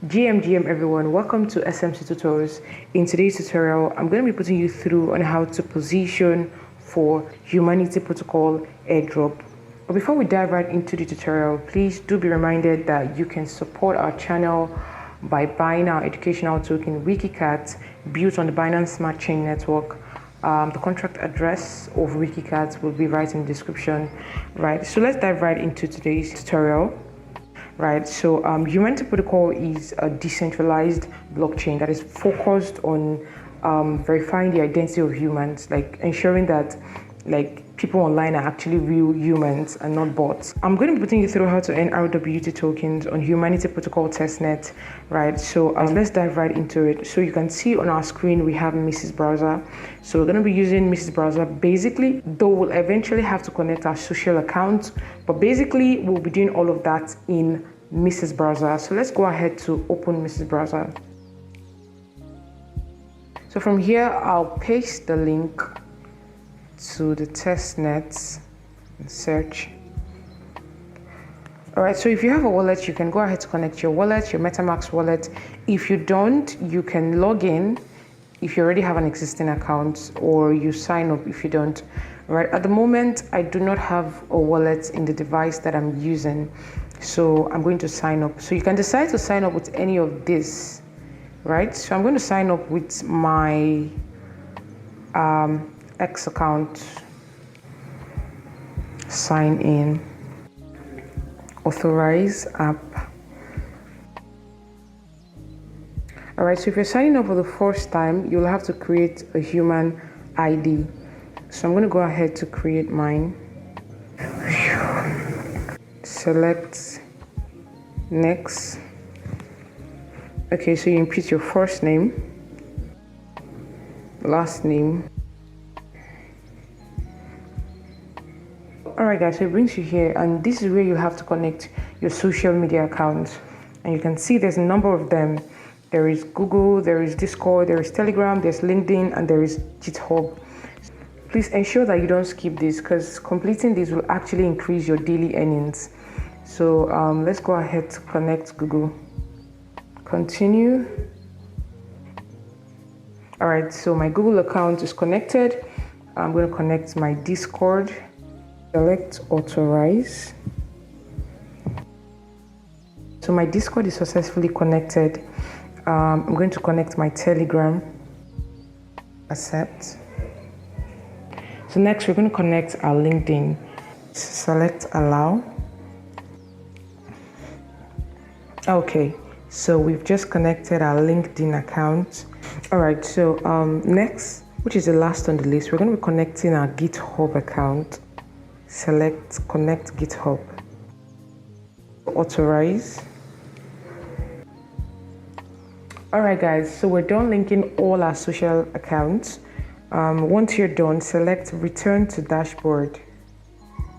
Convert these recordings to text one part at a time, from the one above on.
GM everyone, welcome to SMC Tutorials. In today's tutorial, I'm going to be putting you through on how to position for Humanity Protocol airdrop. But before we dive right into the tutorial, please do be reminded that you can support our channel by buying our educational token Wiki Cat built on the Binance Smart Chain network. The contract address of Wiki Cat will be right in the description. Right, so let's dive right into today's tutorial. Right, so Humanity Protocol is a decentralized blockchain that is focused on verifying the identity of humans, like ensuring that people online are actually real humans and not bots. I'm going to be putting you through how to earn RWT tokens on Humanity Protocol testnet. Right, so let's dive right into it. So you can see on our screen we have Mrs. Browser. So we're going to be using Mrs. Browser. Basically, though we'll eventually have to connect our social account, but basically we'll be doing all of that in Mrs. Browser. So let's go ahead to open Mrs. Browser. So from here, I'll paste the link to the testnet and search. All right, so if you have a wallet, you can go ahead to connect your wallet, your MetaMask wallet. If you don't, you can log in if you already have an existing account, or you sign up if you don't. All right, at the moment, I do not have a wallet in the device that I'm using, so I'm going to sign up. So you can decide to sign up with any of this, right? So I'm going to sign up with my X account, sign in, authorize app. All right, so if you're signing up for the first time, you'll have to create a human ID. So I'm going to go ahead to create mine. Select next. Okay, so you input your first name, last name. All right, guys, so it brings you here, and this is where you have to connect your social media accounts. And you can see there's a number of them. There is Google, there is Discord, there is Telegram, there's LinkedIn, and there is GitHub. Please ensure that you don't skip this, because completing this will actually increase your daily earnings. So let's go ahead to connect Google. Continue. All right, so my Google account is connected. I'm going to connect my Discord. Select authorize. So my Discord is successfully connected. I'm going to connect my Telegram. Accept. So next we're going to connect our LinkedIn. Select allow. Okay, so we've just connected our LinkedIn account. All right, so next, which is the last on the list, we're going to be connecting our GitHub account. Select connect GitHub. Authorize. All right, guys, so we're done linking all our social accounts. Once you're done, select return to dashboard.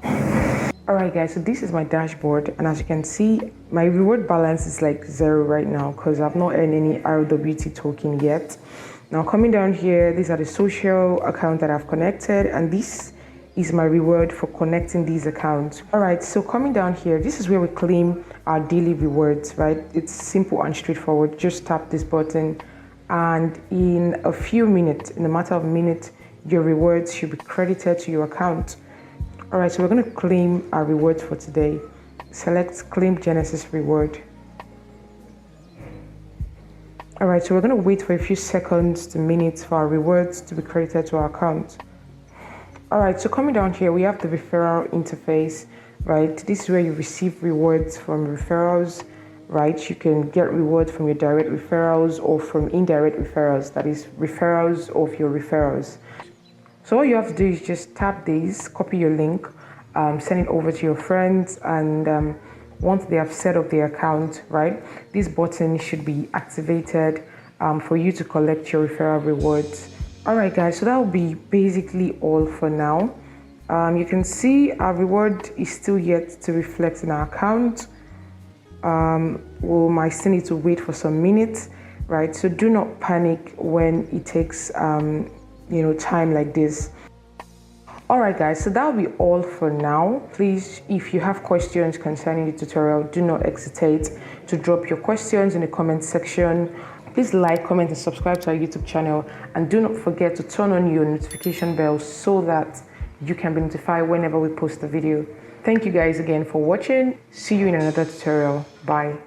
All right, guys, so this is my dashboard, and as you can see, my reward balance is like 0 right now because I've not earned any RWT token yet. Now coming down here, these are the social account that I've connected, and this is my reward for connecting these accounts. All right, so coming down here, this is where we claim our daily rewards, right? It's simple and straightforward. Just tap this button, and in a few minutes, in a matter of minutes, your rewards should be credited to your account. All right, so we're going to claim our rewards for today. Select claim Genesis reward. All right, so we're going to wait for a few seconds to minutes for our rewards to be credited to our account. All right, so coming down here, we have the referral interface, right? This is where you receive rewards from referrals, right? You can get rewards from your direct referrals or from indirect referrals, that is referrals of your referrals. So all you have to do is just tap this, copy your link, send it over to your friends, and once they have set up their account, right, this button should be activated for you to collect your referral rewards. All right, guys, so that will be basically all for now. You can see our reward is still yet to reflect in our account. We might still need to wait for some minutes, right? So do not panic when it takes time like this. Alright guys, so that'll be all for now. Please, if you have questions concerning the tutorial, do not hesitate to drop your questions in the comment section. Please like, comment, and subscribe to our YouTube channel, and do not forget to turn on your notification bell so that you can be notified whenever we post a video. Thank you guys again for watching. See you in another tutorial. Bye.